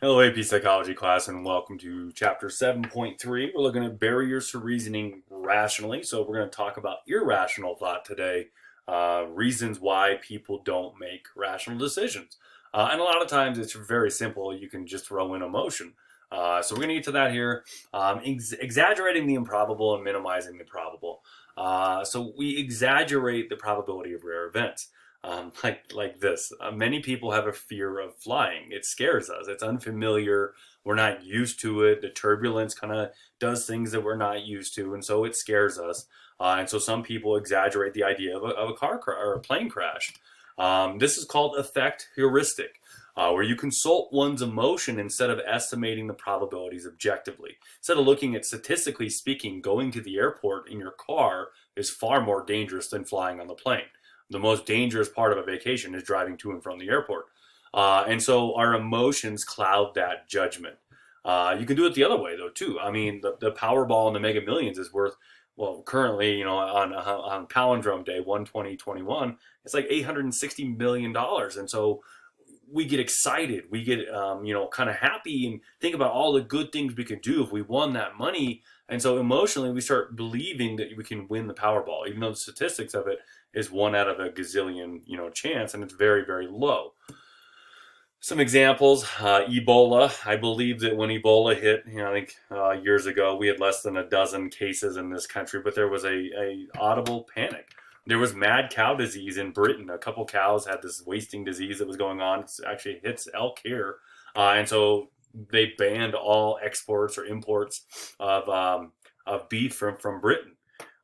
Hello, AP Psychology class, and welcome to Chapter 7.3. We're looking at barriers to reasoning rationally. So, we're going to talk about irrational thought today, reasons why people don't make rational decisions. And a lot of times it's very simple. You can just throw in emotion. So, we're going to get to that here. Exaggerating the improbable and minimizing the probable. So, we exaggerate the probability of rare events. Like this. Many people have a fear of flying. It scares us. It's unfamiliar. We're not used to it. The turbulence kind of does things that we're not used to, and so it scares us. And so some people exaggerate the idea of a car crash or a plane crash. This is called effect heuristic, where you consult one's emotion instead of estimating the probabilities objectively. Instead of looking at statistically speaking, going to the airport in your car is far more dangerous than flying on the plane. The most dangerous part of a vacation is driving to and from the airport. And so our emotions cloud that judgment. You can do it the other way, though, too. I mean, the Powerball and the Mega Millions is worth, well, currently, on Palindrome Day, 1/20/21, it's like $860 million. And so we get excited. We get, kind of happy and think about all the good things we could do if we won that money. And so emotionally, we start believing that we can win the Powerball, even though the statistics of it is one out of a gazillion, chance, and it's very, very low. Some examples: Ebola. I believe that when Ebola hit, I think years ago, we had less than a dozen cases in this country, but there was a audible panic. There was mad cow disease in Britain. A couple cows had this wasting disease that was going on. It actually hits elk here, and so they banned all exports or imports of beef from Britain.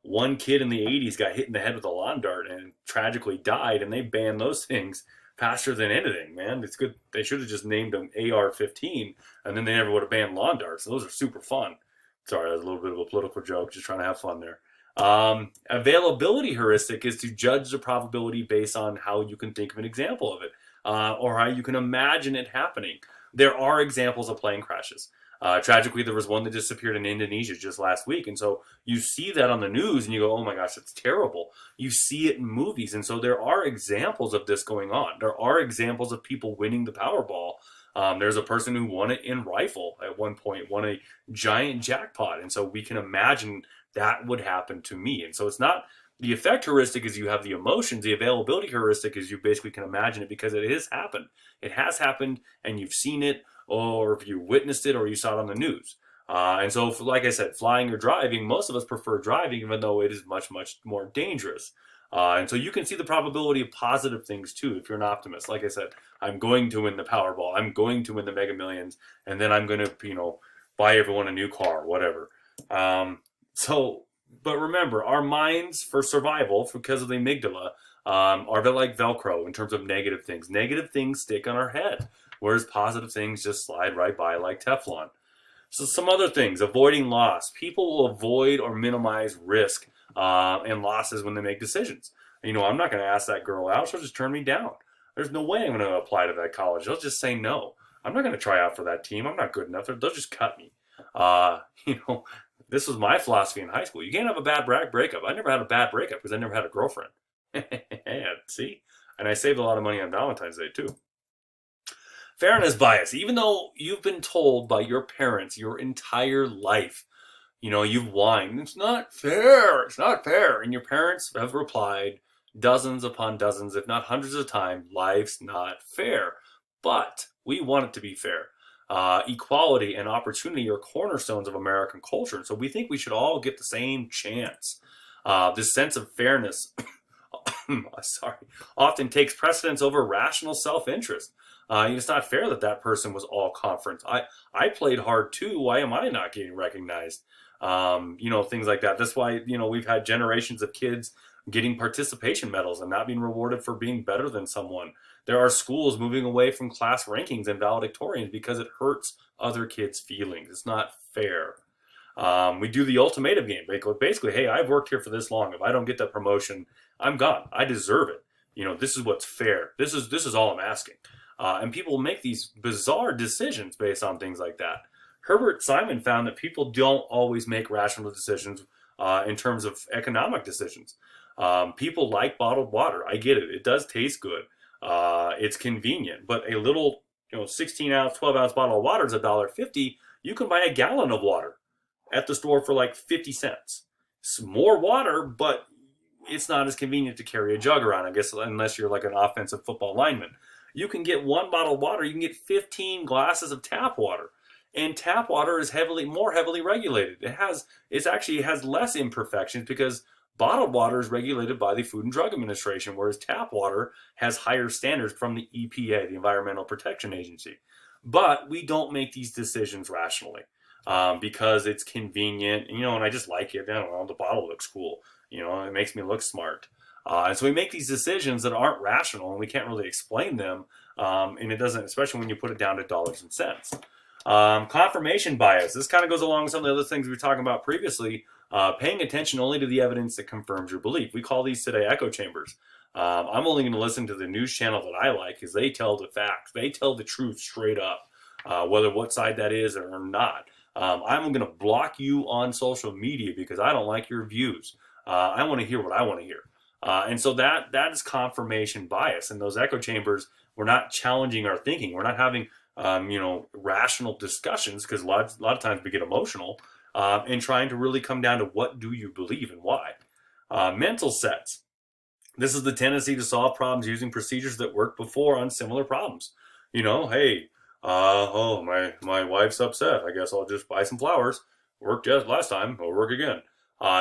One kid in the 80s got hit in the head with a lawn dart and tragically died, and they banned those things faster than anything, man. It's good. They should have just named them AR-15, and then they never would have banned lawn darts. Those are super fun. Sorry, that was a little bit of a political joke, just trying to have fun there. Availability heuristic is to judge the probability based on how you can think of an example of it, or how you can imagine it happening. There are examples of plane crashes. Tragically, there was one that disappeared in Indonesia just last week. And so you see that on the news and you go, oh my gosh, it's terrible. You see it in movies. And so there are examples of this going on. There are examples of people winning the Powerball. There's a person who won it in rifle at one point, won a giant jackpot. And so we can imagine that would happen to me. And so it's not the effect heuristic is you have the emotions. The availability heuristic is you basically can imagine it because it has happened. It has happened and you've seen it, or if you witnessed it or you saw it on the news. And so, like I said, flying or driving, most of us prefer driving, even though it is much, much more dangerous. And so you can see the probability of positive things too if you're an optimist. Like I said, I'm going to win the Powerball. I'm going to win the Mega Millions. And then I'm going to, buy everyone a new car, whatever. But remember, our minds for survival, because of the amygdala, are a bit like Velcro in terms of negative things. Negative things stick on our head, whereas positive things just slide right by like Teflon. So some other things: avoiding loss. People will avoid or minimize risk and losses when they make decisions. I'm not going to ask that girl out. She'll just turn me down. There's no way I'm going to apply to that college. They'll just say no. I'm not going to try out for that team. I'm not good enough. They'll just cut me. This was my philosophy in high school. You can't have a bad breakup. I never had a bad breakup because I never had a girlfriend. See? And I saved a lot of money on Valentine's Day, too. Fairness bias. Even though you've been told by your parents your entire life, you've whined, it's not fair, it's not fair. And your parents have replied dozens upon dozens, if not hundreds of times, life's not fair. But we want it to be fair. Equality and opportunity are cornerstones of American culture. And so we think we should all get the same chance. This sense of fairness often takes precedence over rational self-interest. It's not fair that person was all conference. I played hard too. Why am I not getting recognized? Things like that. That's why, we've had generations of kids getting participation medals and not being rewarded for being better than someone. There are schools moving away from class rankings and valedictorians because it hurts other kids' feelings. It's not fair. We do the ultimatum game. Basically, hey, I've worked here for this long. If I don't get that promotion, I'm gone. I deserve it. This is what's fair. This is all I'm asking. And people make these bizarre decisions based on things like that. Herbert Simon found that people don't always make rational decisions in terms of economic decisions. People like bottled water. I get it. It does taste good. It's convenient, but a little 16 ounce, 12 ounce bottle of water is $1.50. You can buy a gallon of water at the store for like 50 cents. It's more water, but it's not as convenient to carry a jug around, I guess, unless you're like an offensive football lineman. You can get one bottle of water, you can get 15 glasses of tap water. And tap water is more heavily regulated. It actually has less imperfections because bottled water is regulated by the Food and Drug Administration, whereas tap water has higher standards from the EPA, the Environmental Protection Agency. But we don't make these decisions rationally because it's convenient, and I just like it. I don't know, the bottle looks cool. It makes me look smart. And so we make these decisions that aren't rational, and we can't really explain them. And it doesn't, especially when you put it down to dollars and cents. Confirmation bias. This kind of goes along with some of the other things we were talking about previously. Paying attention only to the evidence that confirms your belief. We call these today echo chambers. I'm only going to listen to the news channel that I like because they tell the facts. They tell the truth straight up, whether what side that is or not. I'm going to block you on social media because I don't like your views. I want to hear what I want to hear. And so that is confirmation bias. In those echo chambers, we're not challenging our thinking. We're not having rational discussions because a lot of times we get emotional and trying to really come down to what do you believe and why. Mental sets. This is the tendency to solve problems using procedures that worked before on similar problems. Hey, my wife's upset. I guess I'll just buy some flowers. Worked just last time. I'll work again.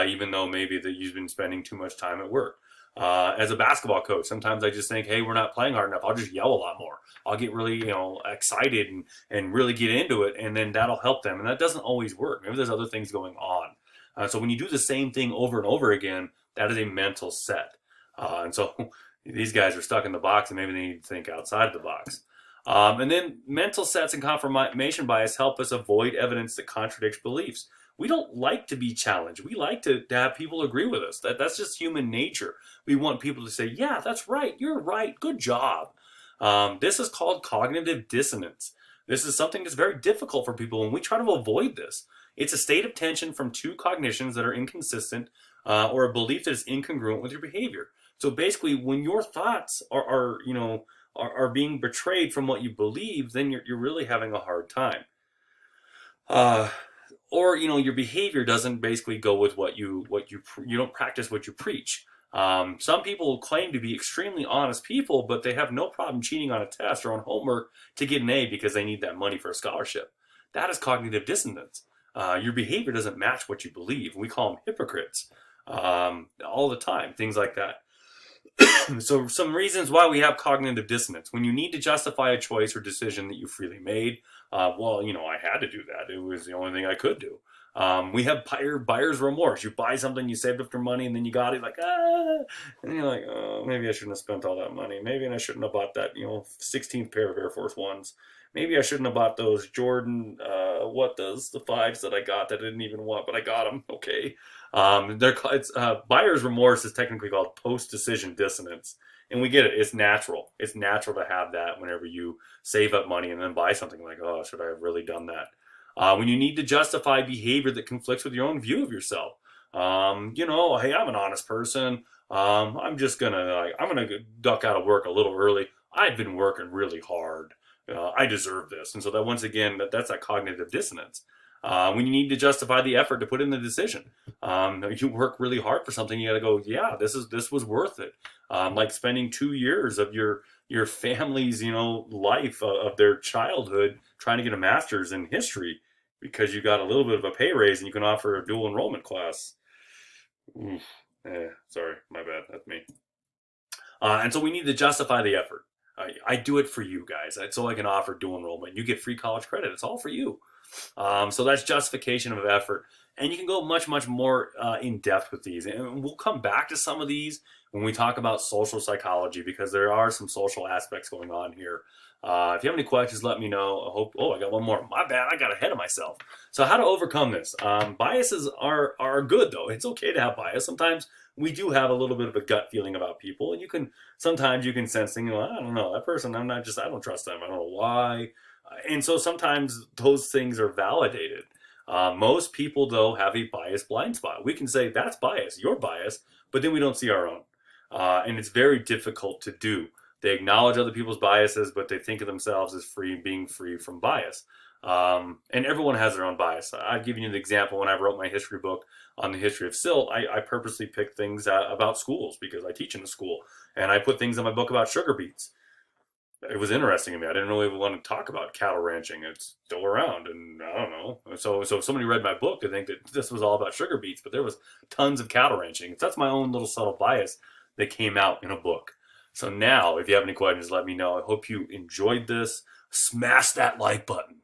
Even though maybe that you've been spending too much time at work. As a basketball coach, sometimes I just think, hey, we're not playing hard enough. I'll just yell a lot more. I'll get really, excited and really get into it, and then that'll help them. And that doesn't always work. Maybe there's other things going on. So when you do the same thing over and over again, that is a mental set. And so these guys are stuck in the box, and maybe they need to think outside of the box. And then mental sets and confirmation bias help us avoid evidence that contradicts beliefs. We don't like to be challenged. We like to have people agree with us. That's just human nature. We want people to say, yeah, that's right. You're right. Good job. This is called cognitive dissonance. This is something that's very difficult for people, and we try to avoid this. It's a state of tension from two cognitions that are inconsistent or a belief that is incongruent with your behavior. So basically, when your thoughts are being betrayed from what you believe, then you're really having a hard time. Or your behavior doesn't basically go with what you don't practice what you preach. Some people claim to be extremely honest people, but they have no problem cheating on a test or on homework to get an A because they need that money for a scholarship. That is cognitive dissonance. Your behavior doesn't match what you believe. We call them hypocrites all the time, things like that. So some reasons why we have cognitive dissonance. When you need to justify a choice or decision that you freely made, I had to do that. It was the only thing I could do. We have buyer's remorse. You buy something, you saved up your money, and then you got it and you're like, oh, maybe I shouldn't have spent all that money. Maybe I shouldn't have bought that, 16th pair of Air Force Ones. Maybe I shouldn't have bought those Jordan, the 5s that I got that I didn't even want, but I got them. Okay. Buyer's remorse is technically called post-decision dissonance. And we get it. It's natural. It's natural to have that whenever you save up money and then buy something like, oh, should I have really done that? When you need to justify behavior that conflicts with your own view of yourself. Hey, I'm an honest person. I'm gonna duck out of work a little early. I've been working really hard. I deserve this. And so that once again, that's that cognitive dissonance. When you need to justify the effort to put in the decision. You work really hard for something, you got to go, yeah, this was worth it. Like spending 2 years of your family's, life of their childhood trying to get a master's in history because you got a little bit of a pay raise and you can offer a dual enrollment class. Sorry, my bad. That's me. And so we need to justify the effort. I do it for you guys. So I can offer dual enrollment. You get free college credit. It's all for you. So that's justification of effort. And you can go much, much more in depth with these. And we'll come back to some of these when we talk about social psychology because there are some social aspects going on here. If you have any questions, let me know. I got one more. My bad. I got ahead of myself. So how to overcome this? Biases are good, though. It's okay to have bias. Sometimes we do have a little bit of a gut feeling about people. And sometimes you can sense things, I don't know, that person, I don't trust them. I don't know why. And so sometimes those things are validated. Most people, though, have a bias blind spot. We can say, that's bias, you're biased, but then we don't see our own. And it's very difficult to do. They acknowledge other people's biases, but they think of themselves as being free from bias. And everyone has their own bias. I've given you the example when I wrote my history book on the history of silt. I purposely picked things about schools because I teach in a school, and I put things in my book about sugar beets. It was interesting to me. I didn't really want to talk about cattle ranching. It's still around, and I don't know. So if somebody read my book, they think that this was all about sugar beets, but there was tons of cattle ranching. That's my own little subtle bias that came out in a book. So now, if you have any questions, let me know. I hope you enjoyed this. Smash that like button.